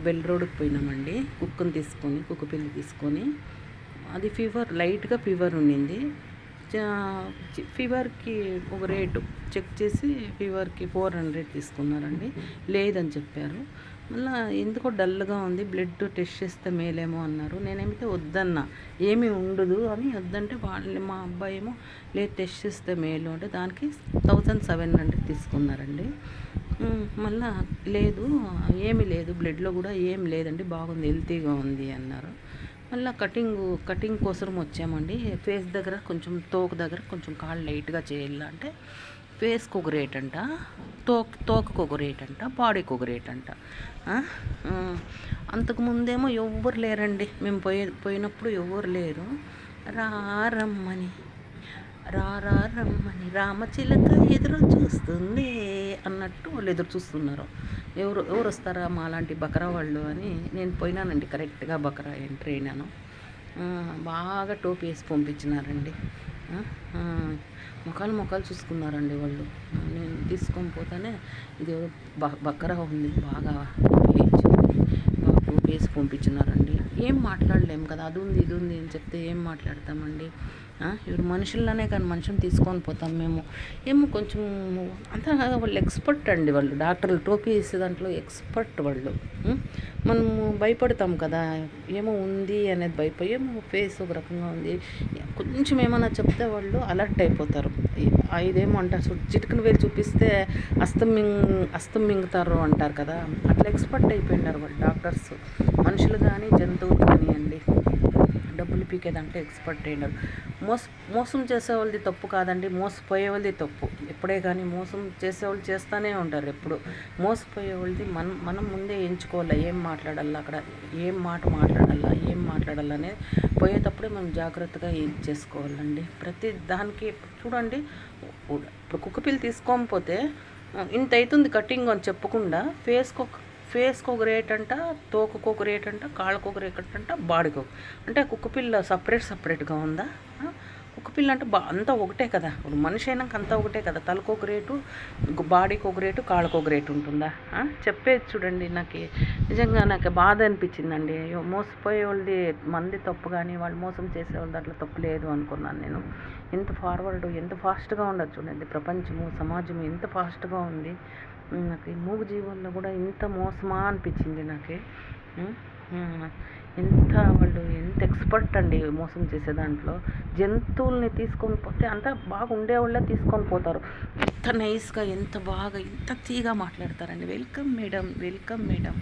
Bell రోడ్కి పోయినామండి కుక్కని తీసుకొని, కుక్క పిల్లి తీసుకొని. అది లైట్గా ఫీవర్ ఉండింది. ఫీవర్కి ఒక రేటు చెక్ చేసి ఫీవర్కి 400 తీసుకున్నారండి. లేదని చెప్పారు. మళ్ళీ ఎందుకో డల్గా ఉంది, బ్లడ్ టెస్ట్ చేస్తే మేలేమో అన్నారు. నేనేమితే వద్దన్నా, ఏమీ ఉండదు అని వద్దంటే మా అబ్బాయి ఏమో లేదు టెస్ట్ చేస్తే మేలు అంటే దానికి 1700 తీసుకున్నారండి. మళ్ళా లేదు, ఏమీ లేదు, బ్లడ్లో కూడా ఏం లేదండి, బాగుంది, హెల్తీగా ఉంది అన్నారు. మళ్ళీ కటింగ్ కోసం వచ్చామండి. ఫేస్ దగ్గర కొంచెం, తోక దగ్గర కొంచెం కాళ్ళు లైట్గా చేయాలంటే ఫేస్కి ఒక రేట్ అంట, తోకకు ఒక రేట్ అంట, బాడీకి ఒక రేట్ అంట. అంతకుముందేమో ఎవ్వరు లేరండి, మేము పోయినప్పుడు ఎవరు లేరు. రమ్మని రామచిలక ఎదురు చూస్తుంది అన్నట్టు వాళ్ళు ఎదురు చూస్తున్నారు. ఎవరు వస్తారా మా లాంటి బకరా వాళ్ళు అని నేను పోయినానండి. కరెక్ట్గా బకరా ఎంట్రీ అయినాను. బాగా టోపీ వేసి పంపించినారండి. ముఖాలు చూసుకున్నారండి వాళ్ళు. నేను తీసుకొని పోతానే ఇది బకరా ఉంది, బాగా టోపీ వేసి పంపించినారండి. ఏం మాట్లాడలేము కదా, అది ఉంది ఇది ఉంది అని చెప్తే ఏం మాట్లాడతామండి. ఇವರು మనుషుల్లోనే కానీ మనుషులు తీసుకొని పోతాం మేము. ఏమో కొంచెం అంతా వాళ్ళు ఎక్స్పర్ట్ అండి, వాళ్ళు డాక్టర్లు టోపీ వేసే దాంట్లో ఎక్స్పర్ట్ వాళ్ళు. మనము భయపడతాం కదా, ఏమో ఉంది అనేది భయపడి, ఏమో ఫేస్ ఒక రకంగా ఉంది కొంచెం ఏమైనా చెప్తే వాళ్ళు అలర్ట్ అయిపోతారు. ఇదేమో అంటారు, చిటికన వేలు చూపిస్తే అస్తం మింగుతారు అంటారు కదా, అట్లా ఎక్స్పర్ట్ అయిపోయినారు వాళ్ళు డాక్టర్స్. మనుషులు కానీ జంతువులు కానీ అండి, డబ్బులు పీకేదంటే ఎక్స్పర్ట్ అయినారు. మోసం చేసేవాళ్ళది తప్పు కాదండి, మోసపోయే వాళ్ళది తప్పు. ఎప్పుడే కానీ మోసం చేసేవాళ్ళు చేస్తూనే ఉంటారు. ఎప్పుడు మోసపోయే వాళ్ళది మనం ముందే ఎంచుకోవాలి, ఏం మాట్లాడాలా, అక్కడ ఏం మాట మాట్లాడాలా, ఏం మాట్లాడాలనే పోయేటప్పుడే మనం జాగ్రత్తగా ఏం చేసుకోవాలండి. ప్రతి దానికి చూడండి, ఇప్పుడు కుక్కపిల్లి తీసుకోకపోతే ఇంత అవుతుంది కటింగ్ అని చెప్పకుండా ఫేస్కి ఒక రేట్ అంట, తోకకు ఒక రేట్ అంట, కాళ్ళకు ఒక రేట్ అంట, బాడీకి ఒక. అంటే కుక్కపిల్ల సపరేట్గా ఉందా? కుక్కపిల్ల అంటే అంతా ఒకటే కదా, ఇప్పుడు మనిషి అయినాక అంతా ఒకటే కదా, తలకు ఒక రేటు, బాడీకి ఒక రేటు, కాళ్ళకు ఒక రేటు ఉంటుందా? చెప్పేది చూడండి, నిజంగా నాకు బాధ అనిపించిందండి. మోసపోయే వాళ్ళది మంది తప్పు, కానీ వాళ్ళు మోసం చేసేవాళ్ళది అట్లా తప్పు లేదు అనుకున్నాను నేను. ఎంత ఫాస్ట్గా ఉండదు చూడండి, ప్రపంచము సమాజము ఎంత ఫాస్ట్గా ఉంది. నాకు ఈ మూగ జీవుల్లో కూడా ఇంత మోసమా అనిపించింది నాకు. వాళ్ళు ఎంత ఎక్స్పర్ట్ అండి మోసం చేసే దాంట్లో. జంతువుల్ని తీసుకొని పోతే అంతా బాగా ఉండేవాళ్ళే తీసుకొని పోతారు. ఎంత నైస్గా, ఎంత బాగా, ఎంత తీగా మాట్లాడతారండి. Welcome madam